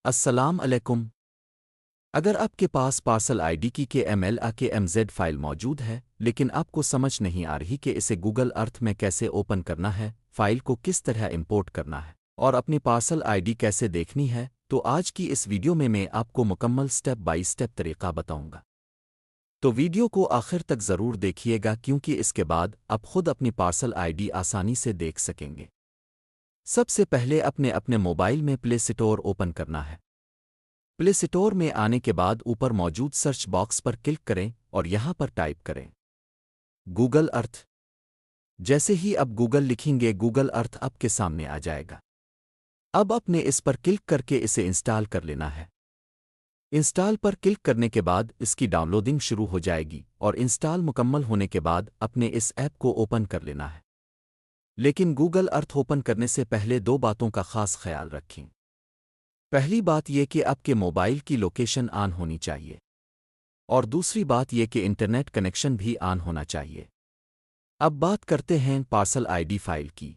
السلام علیکم۔ اگر آپ کے پاس پارسل آئی ڈی کی KML/KMZ فائل موجود ہے لیکن آپ کو سمجھ نہیں آ رہی کہ اسے گوگل ارتھ میں کیسے اوپن کرنا ہے، فائل کو کس طرح امپورٹ کرنا ہے اور اپنی پارسل آئی ڈی کیسے دیکھنی ہے، تو آج کی اس ویڈیو میں آپ کو مکمل سٹیپ بائی سٹیپ طریقہ بتاؤں گا۔ تو ویڈیو کو آخر تک ضرور دیکھیے گا کیونکہ اس کے بعد آپ خود اپنی پارسل آئی ڈی آسانی سے دیکھ سکیں گے۔ سب سے پہلے اپنے موبائل میں پلے اسٹور اوپن کرنا ہے۔ پلے اسٹور میں آنے کے بعد اوپر موجود سرچ باکس پر کلک کریں اور یہاں پر ٹائپ کریں گوگل ارتھ۔ جیسے ہی اب گوگل لکھیں گے گوگل ارتھ آپ کے سامنے آ جائے گا۔ اب آپ نے اس پر کلک کر کے اسے انسٹال کر لینا ہے۔ انسٹال پر کلک کرنے کے بعد اس کی ڈاؤن لوڈنگ شروع ہو جائے گی اور انسٹال مکمل ہونے کے بعد اپنے اس ایپ کو اوپن کر لینا ہے۔ لیکن گوگل ارتھ اوپن کرنے سے پہلے دو باتوں کا خاص خیال رکھیں۔ پہلی بات یہ کہ آپ کے موبائل کی لوکیشن آن ہونی چاہیے اور دوسری بات یہ کہ انٹرنیٹ کنیکشن بھی آن ہونا چاہیے۔ اب بات کرتے ہیں پارسل آئی ڈی فائل کی۔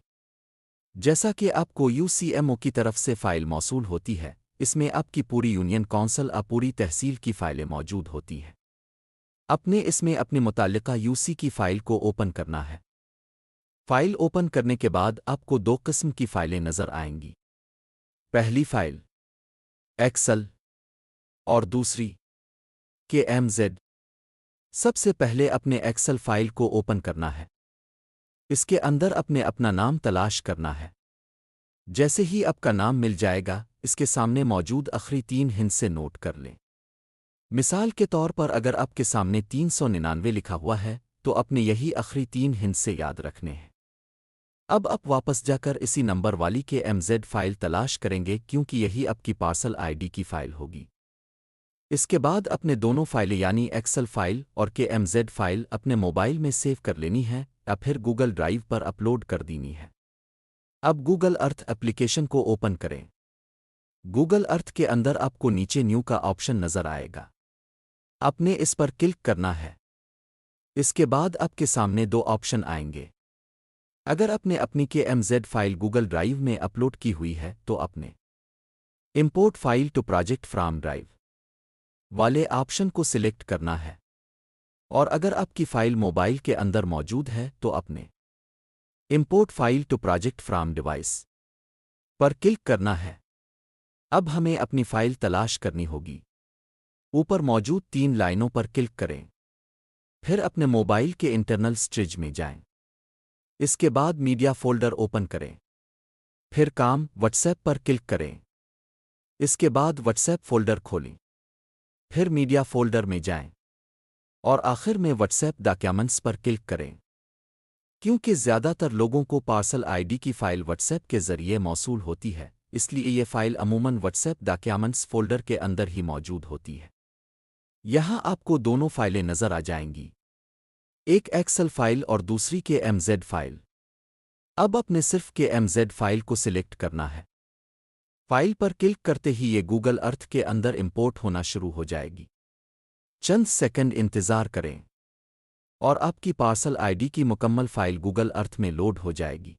جیسا کہ آپ کو UCMO کی طرف سے فائل موصول ہوتی ہے، اس میں آپ کی پوری یونین کونسل پوری تحصیل کی فائلیں موجود ہوتی ہیں۔ اپنے اس میں اپنی متعلقہ UC کی فائل کو اوپن کرنا ہے۔ فائل اوپن کرنے کے بعد آپ کو دو قسم کی فائلیں نظر آئیں گی۔ پہلی فائل ایکسل اور دوسری KMZ۔ سب سے پہلے اپنے ایکسل فائل کو اوپن کرنا ہے۔ اس کے اندر اپنا نام تلاش کرنا ہے۔ جیسے ہی آپ کا نام مل جائے گا اس کے سامنے موجود آخری 3 ہندسے نوٹ کر لیں۔ مثال کے طور پر اگر آپ کے سامنے 399 لکھا ہوا ہے تو اپنے یہی آخری 3 ہندسے یاد رکھنے ہیں۔ اب آپ واپس جا کر اسی نمبر والی KMZ فائل تلاش کریں گے کیونکہ یہی آپ کی پارسل آئی ڈی کی فائل ہوگی۔ اس کے بعد اپنے دونوں فائلیں یعنی ایکسل فائل اور KMZ فائل اپنے موبائل میں سیو کر لینی ہے یا پھر گوگل ڈرائیو پر اپلوڈ کر دینی ہے۔ اب گوگل ارتھ ایپلیکیشن کو اوپن کریں۔ گوگل ارتھ کے اندر آپ کو نیچے نیو کا آپشن نظر آئے گا۔ آپ نے اس پر کلک کرنا ہے۔ اس کے بعد آپ کے سامنے دو آپشن آئیں گے۔ اگر آپ نے اپنی KMZ فائل گوگل ڈرائیو میں اپلوڈ کی ہوئی ہے تو اپنے import file to project from drive والے آپشن کو سلیکٹ کرنا ہے، اور اگر آپ کی فائل موبائل کے اندر موجود ہے تو اپنے import file to project from device پر کلک کرنا ہے۔ اب ہمیں اپنی فائل تلاش کرنی ہوگی۔ اوپر موجود 3 لائنوں پر کلک کریں، پھر اپنے موبائل کے انٹرنل اسٹوریج میں جائیں۔ اس کے بعد میڈیا فولڈر اوپن کریں، پھر کام واٹس ایپ پر کلک کریں۔ اس کے بعد واٹس ایپ فولڈر کھولیں، پھر میڈیا فولڈر میں جائیں اور آخر میں واٹس ایپ ڈاکیومنٹس پر کلک کریں۔ کیونکہ زیادہ تر لوگوں کو پارسل آئی ڈی کی فائل واٹس ایپ کے ذریعے موصول ہوتی ہے، اس لیے یہ فائل عموماً واٹس ایپ ڈاکیومنٹس فولڈر کے اندر ہی موجود ہوتی ہے۔ یہاں آپ کو دونوں فائلیں نظر آ جائیں گی، ایک ایکسل فائل اور دوسری KMZ فائل۔ اب آپ نے صرف KMZ فائل کو سلیکٹ کرنا ہے۔ فائل پر کلک کرتے ہی یہ گوگل ارتھ کے اندر امپورٹ ہونا شروع ہو جائے گی۔ چند سیکنڈ انتظار کریں اور آپ کی پارسل آئی ڈی کی مکمل فائل گوگل ارتھ میں لوڈ ہو جائے گی۔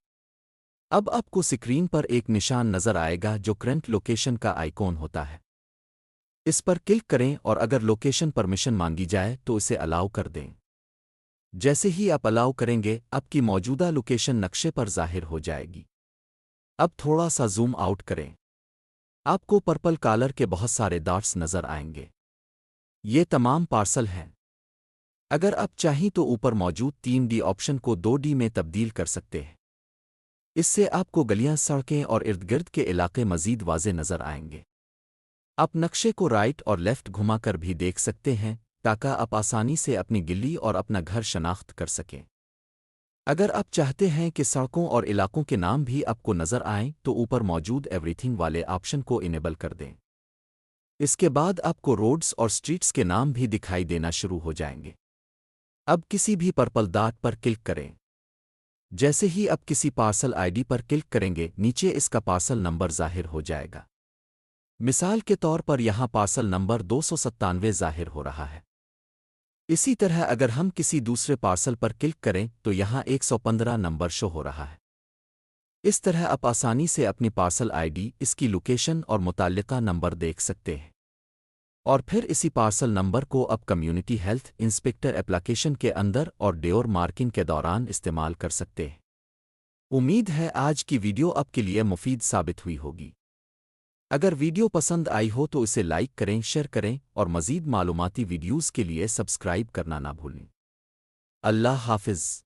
اب آپ کو سکرین پر ایک نشان نظر آئے گا جو کرنٹ لوکیشن کا آئیکن ہوتا ہے۔ اس پر کلک کریں اور اگر لوکیشن پرمیشن مانگی جائے تو اسے الاؤ کر دیں۔ جیسے ہی آپ الاؤ کریں گے آپ کی موجودہ لوکیشن نقشے پر ظاہر ہو جائے گی۔ اب تھوڑا سا زوم آؤٹ کریں، آپ کو پرپل کالر کے بہت سارے ڈاٹس نظر آئیں گے، یہ تمام پارسل ہیں۔ اگر آپ چاہیں تو اوپر موجود 3D آپشن کو 2D میں تبدیل کر سکتے ہیں۔ اس سے آپ کو گلیاں، سڑکیں اور ارد گرد کے علاقے مزید واضح نظر آئیں گے۔ آپ نقشے کو رائٹ اور لیفٹ گھما کر بھی دیکھ سکتے ہیں تاکہ آپ آسانی سے اپنی گلی اور اپنا گھر شناخت کر سکیں۔ اگر آپ چاہتے ہیں کہ سڑکوں اور علاقوں کے نام بھی آپ کو نظر آئیں تو اوپر موجود ایوری تھنگ والے آپشن کو انیبل کر دیں۔ اس کے بعد آپ کو روڈز اور سٹریٹس کے نام بھی دکھائی دینا شروع ہو جائیں گے۔ اب کسی بھی پرپل ڈاٹ پر کلک کریں۔ جیسے ہی آپ کسی parcel I D per click کریں گے نیچے اس کا پارسل نمبر ظاہر ہو جائے گا۔ مثال کے طور پر یہاں پارسل نمبر 297 ظاہر ہو رہا ہے۔ اسی طرح اگر ہم کسی دوسرے پارسل پر کلک کریں تو یہاں 115 نمبر شو ہو رہا ہے۔ اس طرح آپ آسانی سے اپنی پارسل آئی ڈی، اس کی لوکیشن اور متعلقہ نمبر دیکھ سکتے ہیں، اور پھر اسی پارسل نمبر کو اب کمیونٹی ہیلتھ انسپیکٹر ایپلیکیشن کے اندر اور ڈیور مارکنگ کے دوران استعمال کر سکتے ہیں۔ امید ہے آج کی ویڈیو آپ کے لیے مفید ثابت ہوئی ہوگی۔ اگر ویڈیو پسند آئی ہو تو اسے لائک کریں، شیئر کریں اور مزید معلوماتی ویڈیوز کے لیے سبسکرائب کرنا نہ بھولیں۔ اللہ حافظ۔